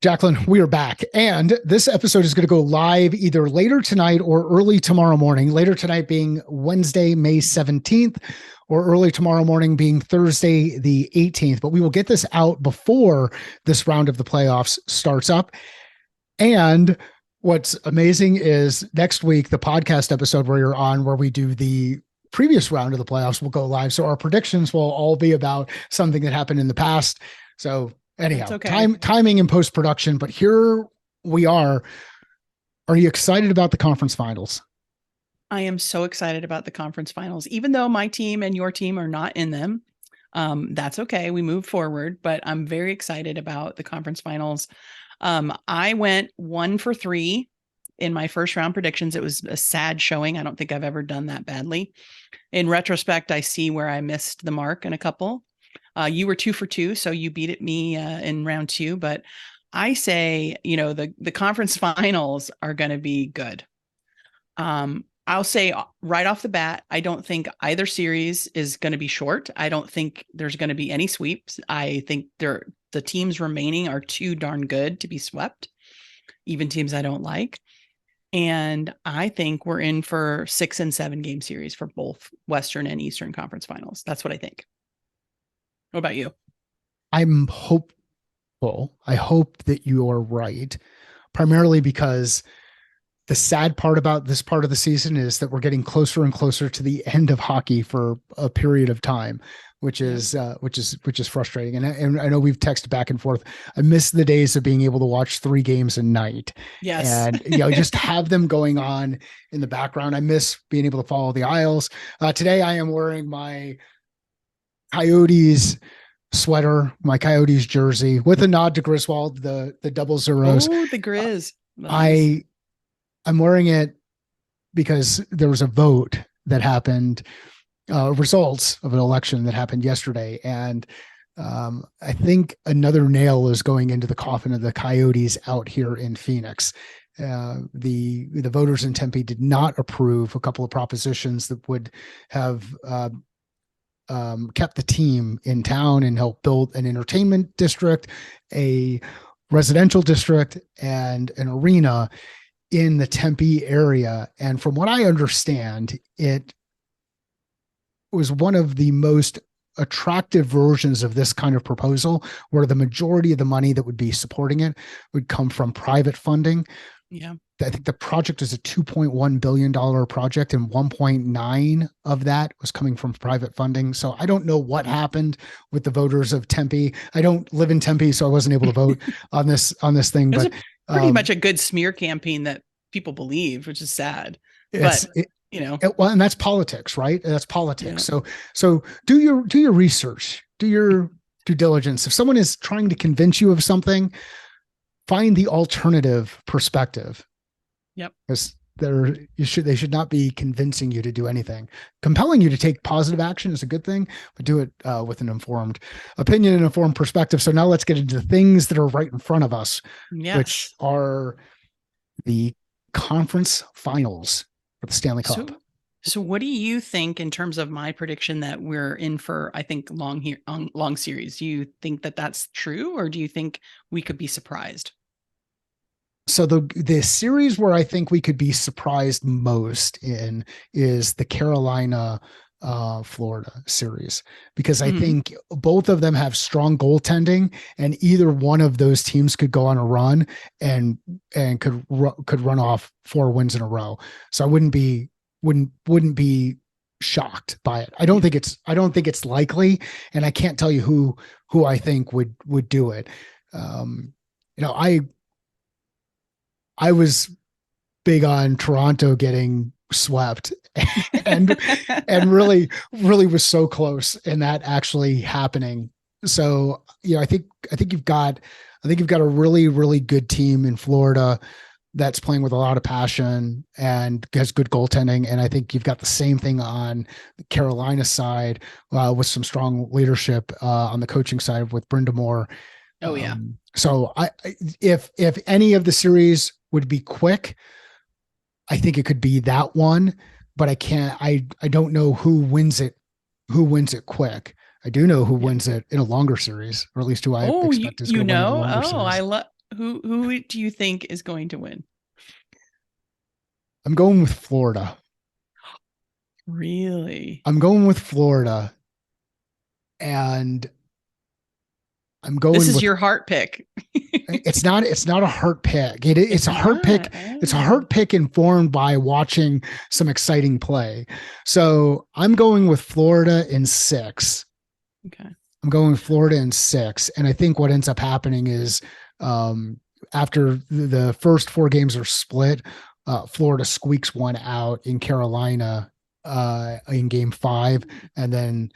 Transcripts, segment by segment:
Jacquelyn, we are back. And this episode is going to go live either later tonight or early tomorrow morning. Later tonight being Wednesday, May 17th, or early tomorrow morning being Thursday, the 18th. But we will get this out before this round of the playoffs starts up. And what's amazing is next week, the podcast episode where you're on, where we do the previous round of the playoffs, will go live. So our predictions will all be about something that happened in the past. So anyhow, okay. Timing and post-production, but here we are. Are you excited about the conference finals? I am so excited about the conference finals, even though my team and your team are not in them. That's okay. We move forward, but I'm very excited about the conference finals. I went 1 for 3 in my first round predictions. It was a sad showing. I don't think I've ever done that badly. In retrospect, I see where I missed the mark in a couple. You were 2 for 2, so you beat me in round 2. But I say, the conference finals are going to be good. I'll say right off the bat, I don't think either series is going to be short. I don't think there's going to be any sweeps. I think the teams remaining are too darn good to be swept, even teams I don't like. And I think we're in for 6 and 7 game series for both Western and Eastern Conference finals. That's what I think. What about you? I'm hopeful. I hope that you are right, primarily because the sad part about this part of the season is that we're getting closer and closer to the end of hockey for a period of time, which is frustrating. And I know we've texted back and forth. I miss the days of being able to watch 3 games a night. Yes. And just have them going on in the background. I miss being able to follow the Isles. Today I am wearing my Coyotes sweater, my Coyotes jersey, with a nod to Griswold, the double zeros. Oh, the Grizz. Nice. I'm wearing it because there was a vote that happened, results of an election that happened yesterday. And I think another nail is going into the coffin of the Coyotes out here in Phoenix. The voters in Tempe did not approve a couple of propositions that would have kept the team in town and helped build an entertainment district, a residential district, and an arena in the Tempe area. And from what I understand, it was one of the most attractive versions of this kind of proposal, where the majority of the money that would be supporting it would come from private funding. Yeah. I think the project is a $2.1 billion project, and 1.9 of that was coming from private funding. So I don't know what happened with the voters of Tempe. I don't live in Tempe, so I wasn't able to vote on this thing. But pretty much a good smear campaign that people believe, which is sad. But well, and that's politics, right? That's politics. Yeah. So do your research, do your due diligence. If someone is trying to convince you of something, find the alternative perspective. Yep. Because they should not be convincing you to do anything. Compelling you to take positive action is a good thing, but do it with an informed opinion and informed perspective. So now let's get into the things that are right in front of us, which are the conference finals for the Stanley Cup. So what do you think in terms of my prediction that we're in for, I think, long series? Do you think that that's true, or do you think we could be surprised? So the series where I think we could be surprised most in is the Carolina Florida series, because I think both of them have strong goaltending, and either one of those teams could go on a run and could run off 4 wins in a row. So I wouldn't be shocked by it. I don't think it's likely, and I can't tell you who I think would do it. I was big on Toronto getting swept and really was so close in that actually happening. So, I think you've got a really, really good team in Florida that's playing with a lot of passion and has good goaltending. And I think you've got the same thing on the Carolina side with some strong leadership on the coaching side with Brenda Moore. Oh yeah. So if any of the series would be quick, I think it could be that one, but I don't know who wins it quick. I do know who wins it in a longer series, or at least who I expect is going to win in a longer series. Who do you think is going to win? I'm going with Florida. Really? I'm going with Florida, and I'm This going is with your heart pick. it's not a heart pick. It's It's a heart not. pick. It's a Oh, heart pick informed by watching some exciting play. So I'm going with Florida in 6. okay. I'm going Florida in 6. And I think what ends up happening is um, after the first 4 games are split, Florida squeaks one out in Carolina in game 5, and then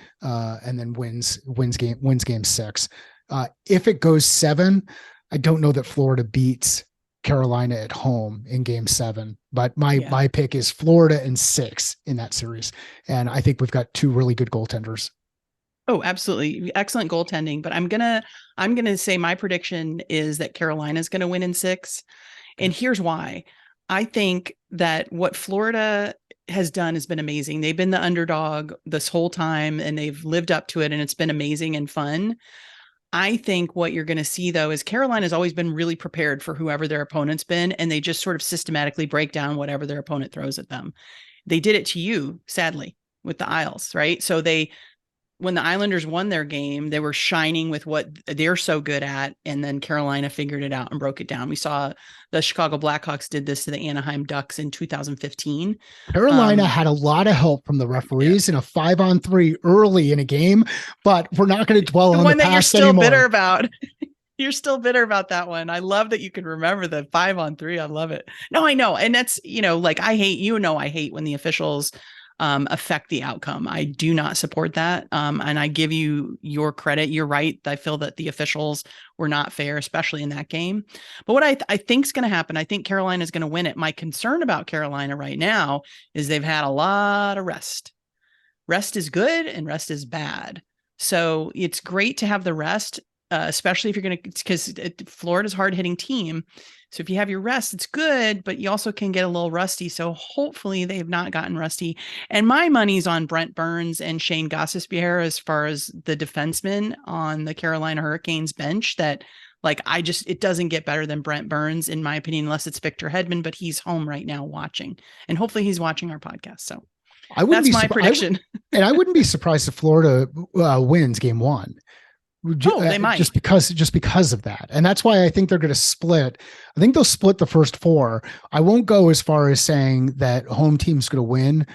wins game 6. If it goes 7, I don't know that Florida beats Carolina at home in game 7, but my Yeah. my pick is Florida in 6 in that series. And I think we've got 2 really good goaltenders. Oh, absolutely. Excellent goaltending. But I'm gonna say my prediction is that Carolina's gonna win in 6. And Okay. here's why. I think that what Florida has done has been amazing. They've been the underdog this whole time and they've lived up to it, and it's been amazing and fun. I think what you're going to see, though, is Carolina's always been really prepared for whoever their opponent's been, and they just sort of systematically break down whatever their opponent throws at them. They did it to you, sadly, with the Isles, right? So when the Islanders won their game, they were shining with what they're so good at. And then Carolina figured it out and broke it down. We saw the Chicago Blackhawks did this to the Anaheim Ducks in 2015. Carolina had a lot of help from the Yeah. referees in a 5-on-3 early in a game, but we're not going to dwell The on the one that you're past still bitter anymore. about. You're still bitter about that one. I love that you can remember the 5-on-3. I love it. No, I know. And that's, like I hate when the officials affect the outcome. I do not support that. And I give you your credit. You're right. I feel that the officials were not fair, especially in that game. But what I think is going to happen, I think Carolina is going to win it. My concern about Carolina right now is they've had a lot of rest. Rest is good and rest is bad. So it's great to have the rest, especially if you're going to, because Florida's hard hitting team. So if you have your rest, it's good, but you also can get a little rusty. So hopefully they've not gotten rusty. And my money's on Brent Burns and Shane Gostisbehere as far as the defensemen on the Carolina Hurricanes bench. That it doesn't get better than Brent Burns, in my opinion, unless it's Victor Hedman, but he's home right now watching. And hopefully he's watching our podcast. So I wouldn't that's be my surprised, prediction. and I wouldn't be surprised if Florida wins game 1. Oh, they might. Just because of that, and that's why I think they're going to split. I think they'll split the first 4. I won't go as far as saying that home team's going to win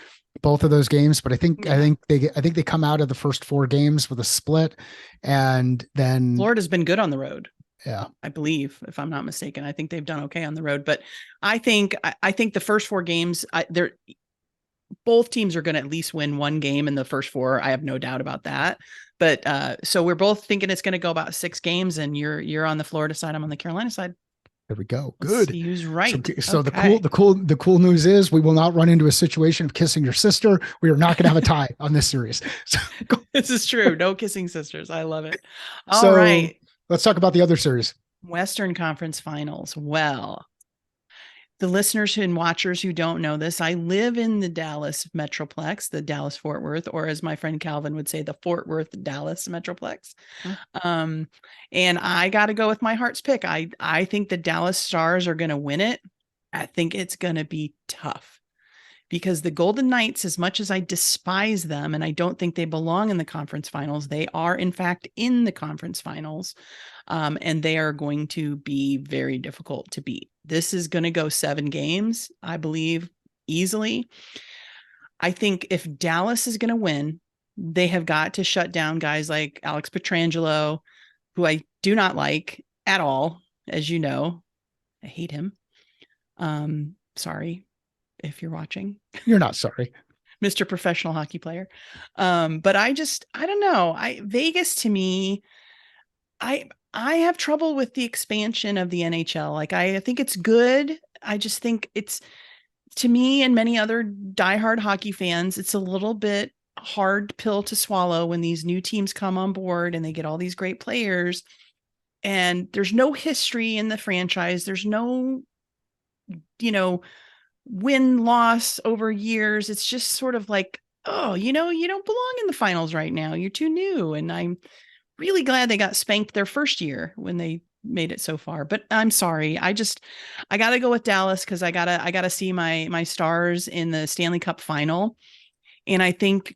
both of those games, but I think Yeah. I think they come out of the first 4 games with a split, and then Florida's been good on the road. Yeah, I believe, if I'm not mistaken. I think they've done okay on the road, but I think the first 4 games, they're both teams are going to at least win one game in the first 4. I have no doubt about that. But so we're both thinking it's going to go about 6 games, and you're on the Florida side, I'm on the Carolina side. there we go. Let's Good. see who's right. So Okay. the cool news is we will not run into a situation of kissing your sister. We are not going to have a tie on this series. So, This is true. No kissing sisters. I love it. All so right. let's talk about the other series. Western Conference Finals. Well, the listeners and watchers who don't know this, I live in the Dallas Metroplex, the Dallas Fort Worth, or as my friend Calvin would say, the Fort Worth Dallas Metroplex. And I got to go with my heart's pick. I think the Dallas Stars are going to win it. I think it's going to be tough because the Golden Knights, as much as I despise them and I don't think they belong in the conference finals, they are in fact in the conference finals. And they are going to be very difficult to beat. This is going to go 7 games, I believe, easily. I think if Dallas is going to win, they have got to shut down guys like Alex Pietrangelo, who I do not like at all, as you know. I hate him. Sorry if you're watching. You're not sorry. Mr. Professional Hockey Player. But I don't know. Vegas to me, I have trouble with the expansion of the NHL. I think it's good. I just think it's, to me and many other diehard hockey fans, it's a little bit hard pill to swallow when these new teams come on board and they get all these great players and there's no history in the franchise. There's no, win loss over years. It's just sort of like, oh, you don't belong in the finals right now. You're too new. And I'm really glad they got spanked their first year when they made it so far. But I'm sorry. I got to go with Dallas because I got to see my Stars in the Stanley Cup final. And I think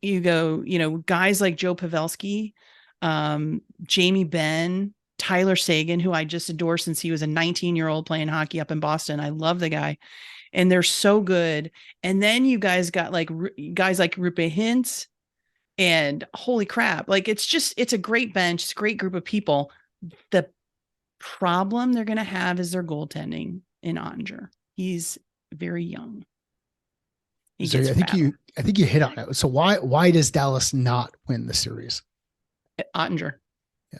guys like Joe Pavelski, Jamie Benn, Tyler Sagan, who I just adore since he was a 19-year-old playing hockey up in Boston. I love the guy. And they're so good. And then you guys got like guys like Rupe Hintz, and holy crap, like it's a great bench. It's a great group of people. The problem they're going to have is their goaltending in Ottinger. He's very young. So I think you hit on it. So why does Dallas not win the series? Ottinger. Yeah.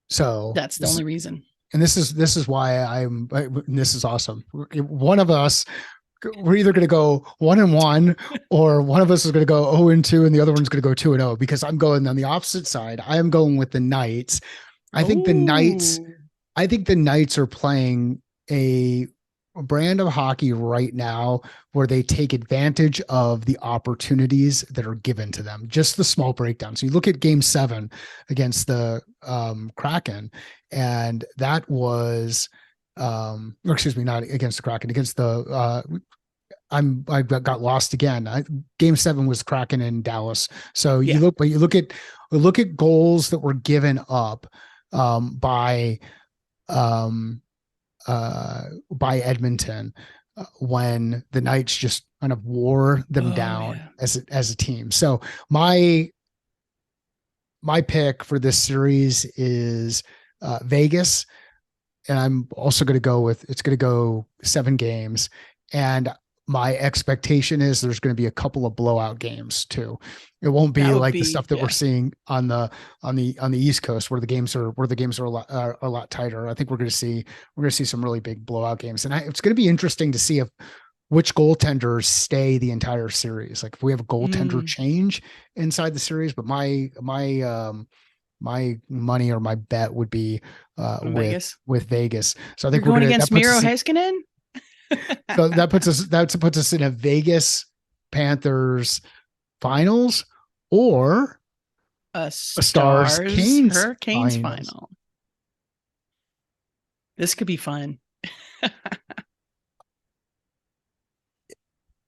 So that's the only reason. And this is why this is awesome. One of us, we're either going to go 1-1 or one of us is going to go 0-2 and the other one's going to go 2-0, because I'm going on the opposite side. I am going with the Knights. I think the Knights are playing a brand of hockey right now where they take advantage of the opportunities that are given to them. Just the small breakdowns. So you look at Game 7 against the Kraken, and that was, or excuse me, not against the Kraken, against the I got lost again. Game 7 was Kraken in Dallas. So you look at goals that were given up by Edmonton when the Knights just kind of wore them down as a team. So my pick for this series is Vegas, and I'm also going to go with, it's going to go 7 games, and my expectation is there's going to be a couple of blowout games too. It won't be like the stuff that we're seeing on the East Coast where the games are a lot tighter. I think we're going to see some really big blowout games, and it's going to be interesting to see which goaltenders stay the entire series. Like if we have a goaltender change inside the series, but my money or my bet would be with Vegas. So I think we're going against Miro Heiskanen. So that puts us in a Vegas Panthers finals or a Stars Hurricanes final. This could be fun.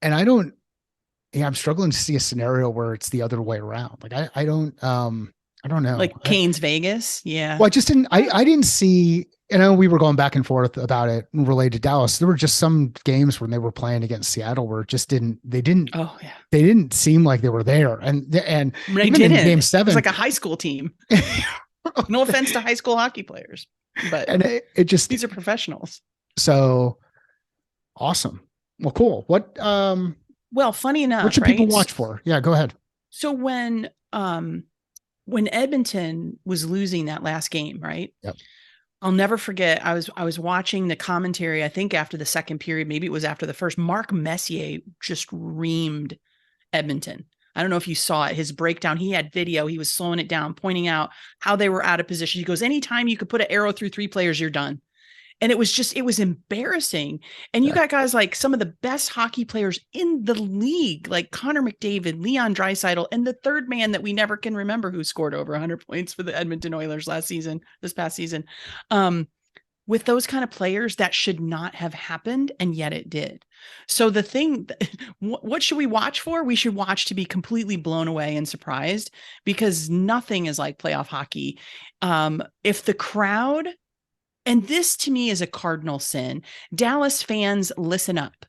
And I'm struggling to see a scenario where it's the other way around. Like I don't know. Like Canes Vegas. Yeah. Well, I didn't see, we were going back and forth about it related to Dallas. There were just some games when they were playing against Seattle where it just they didn't seem like they were there. And even in Game 7, it was like a high school team. No offense to high school hockey players, but these are professionals. So awesome. Well, cool. What, funny enough, what should people watch for? Yeah, go ahead. So when Edmonton was losing that last game, right? Yep. I'll never forget. I was watching the commentary, I think after the second period, maybe it was after the first. Mark Messier just reamed Edmonton. I don't know if you saw it, his breakdown. He had video. He was slowing it down, pointing out how they were out of position. He goes, anytime you could put an arrow through 3 players, you're done. And it was embarrassing. And you got guys like some of the best hockey players in the league, like Connor McDavid, Leon Draisaitl, and the third man that we never can remember who scored over 100 points for the Edmonton Oilers this past season. With those kind of players, that should not have happened, and yet it did. So the thing, what should we watch for? We should watch to be completely blown away and surprised, because nothing is like playoff hockey. If the crowd, and this to me is a cardinal sin. Dallas fans, listen up.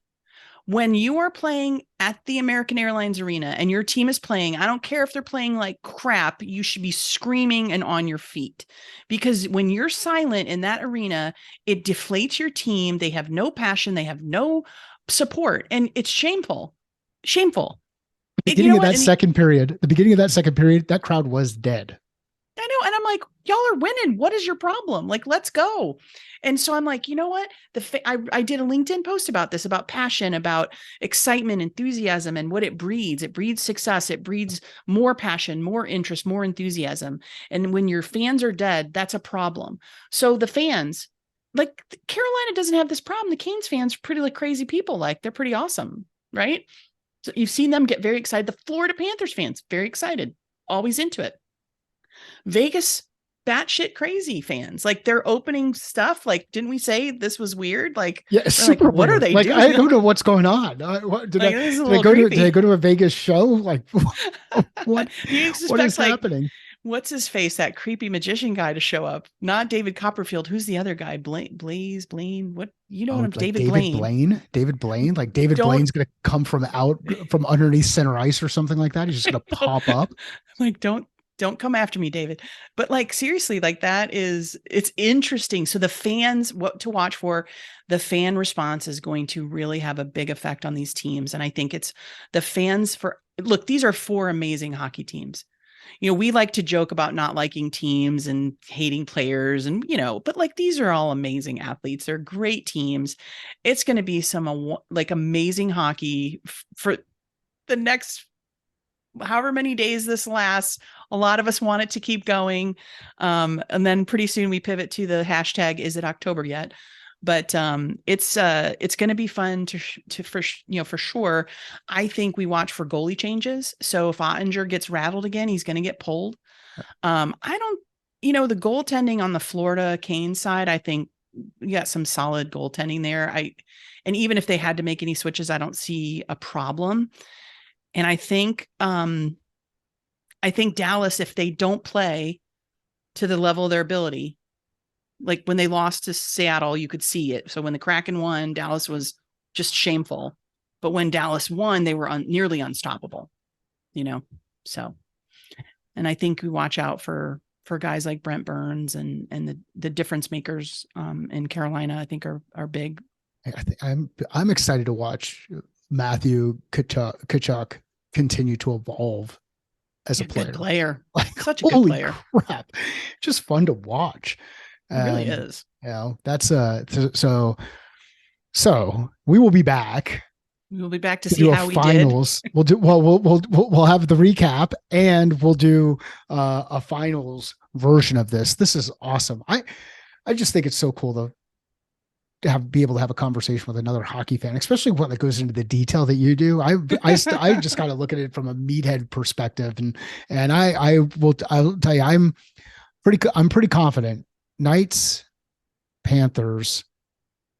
When you are playing at the American Airlines Arena and your team is playing, I don't care if they're playing like crap, you should be screaming and on your feet. Because when you're silent in that arena, it deflates your team. They have no passion. They have no support. And it's shameful. Shameful. The beginning of that second period, that crowd was dead. I know. And I'm like, y'all are winning. What is your problem? Like, let's go. And so I'm like, you know what? I did a LinkedIn post about this, about passion, about excitement, enthusiasm, and what it breeds. It breeds success. It breeds more passion, more interest, more enthusiasm. And when your fans are dead, that's a problem. So the fans, like Carolina doesn't have this problem. The Canes fans are pretty like crazy people. Like they're pretty awesome. Right. So you've seen them get very excited. The Florida Panthers fans, very excited, always into it. Vegas, batshit crazy fans. Like they're opening stuff. Like, didn't we say this was weird? Like, Yeah, we're super like, what weird. are they Like, doing? I don't know what's going on. What, Like, this is a did I little go to creepy. a Vegas show? Like, what You what is expect like happening? what's his face, that creepy magician guy to show up? Not David Copperfield. Who's the other guy? Blaine. What, you know what Oh, I'm like David Blaine. David Blaine, like David Don't Blaine's gonna come from underneath center ice or something like that. He's just gonna pop up. like don't come after me, David. But like seriously, like it's interesting. So the fans, what to watch for, the fan response is going to really have a big effect on these teams. And I think it's the fans for look, these are 4 amazing hockey teams. We like to joke about not liking teams and hating players and, but like these are all amazing athletes. They're great teams. It's going to be some like amazing hockey for the next however many days this lasts. A lot of us want it to keep going. And then pretty soon we pivot to the hashtag, is it October yet? But it's going to be fun for sure. I think we watch for goalie changes. So if Ottinger gets rattled again, he's going to get pulled. I don't, the goaltending on the Florida Canes side, I think you got some solid goaltending there. And even if they had to make any switches, I don't see a problem. And I think Dallas, if they don't play to the level of their ability, like when they lost to Seattle, you could see it. So when the Kraken won, Dallas was just shameful. But when Dallas won, they were nearly unstoppable, So, and I think we watch out for guys like Brent Burns and the difference makers in Carolina, I think are big. I'm excited to watch Matthew Tkachuk continue to evolve as a player. Good player. Like, such a good player. Crap. Just fun to watch. It really is. That's so we will be back. We'll be back to see how we finals. We'll do we'll have the recap and we'll do a finals version of this. This is awesome. I just think it's so cool to be able to have a conversation with another hockey fan, especially when it goes into the detail that you do. I just got to look at it from a meathead perspective, and I'll tell you, I'm pretty confident. Knights, Panthers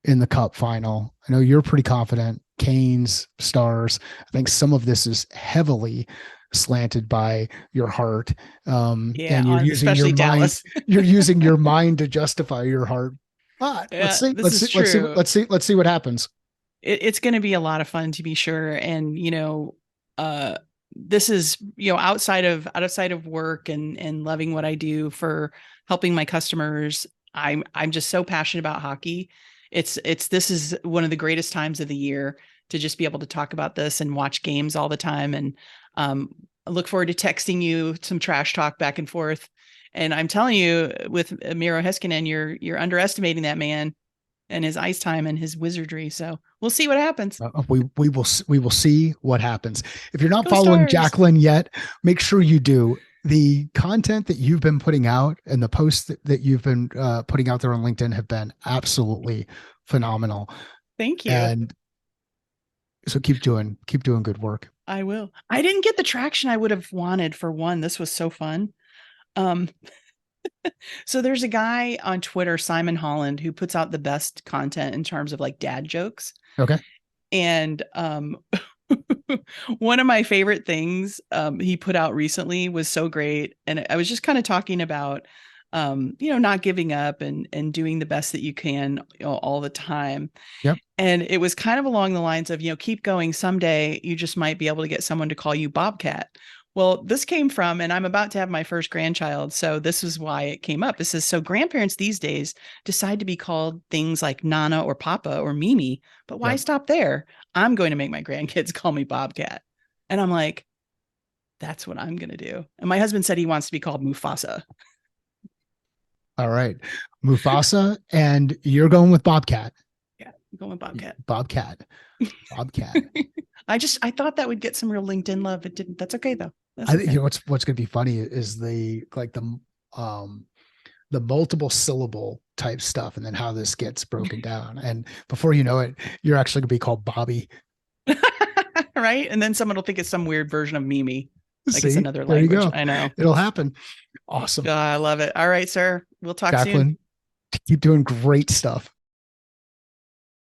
in the Cup final. I know you're pretty confident. Canes, Stars. I think some of this is heavily slanted by your heart. And you're using your Dallas. mind. You're using your mind to justify your heart. But let's see what happens. It's going to be a lot of fun, to be sure. And, this is, outside of work and loving what I do for helping my customers. I'm just so passionate about hockey. This is one of the greatest times of the year to just be able to talk about this and watch games all the time. And I look forward to texting you some trash talk back and forth. And I'm telling you, with Miro Heiskanen, you're underestimating that man and his ice time and his wizardry. So we'll see what happens. We will see what happens. If you're not Go following Stars. Jacquelyn yet, make sure you do. The content that you've been putting out and the posts that you've been putting out there on LinkedIn have been absolutely phenomenal. Thank you. And so keep doing good work. I will. I didn't get the traction I would have wanted for one. This was so fun. So there's a guy on Twitter, Simon Holland, who puts out the best content in terms of like dad jokes. Okay. And one of my favorite things he put out recently was so great. And I was just kind of talking about, not giving up and doing the best that you can all the time. Yep. And it was kind of along the lines of, keep going. Someday you just might be able to get someone to call you Bobcat. Well, this came from, and I'm about to have my first grandchild, so this is why it came up. It says, so grandparents these days decide to be called things like Nana or Papa or Mimi, but why stop there? I'm going to make my grandkids call me Bobcat. And I'm like, that's what I'm going to do. And my husband said he wants to be called Mufasa. All right. Mufasa, and you're going with Bobcat. Yeah, I'm going with Bobcat. Bobcat. I thought that would get some real LinkedIn love. It didn't. That's okay though. I think what's going to be funny is the multiple syllable type stuff, and then how this gets broken down. And before you know it, you're actually going to be called Bobby. Right. And then someone will think it's some weird version of Mimi. Like it's See, another there you language. go. I know. It'll happen. Awesome. I love it. All right, sir. We'll talk soon. Jacquelyn, keep doing great stuff.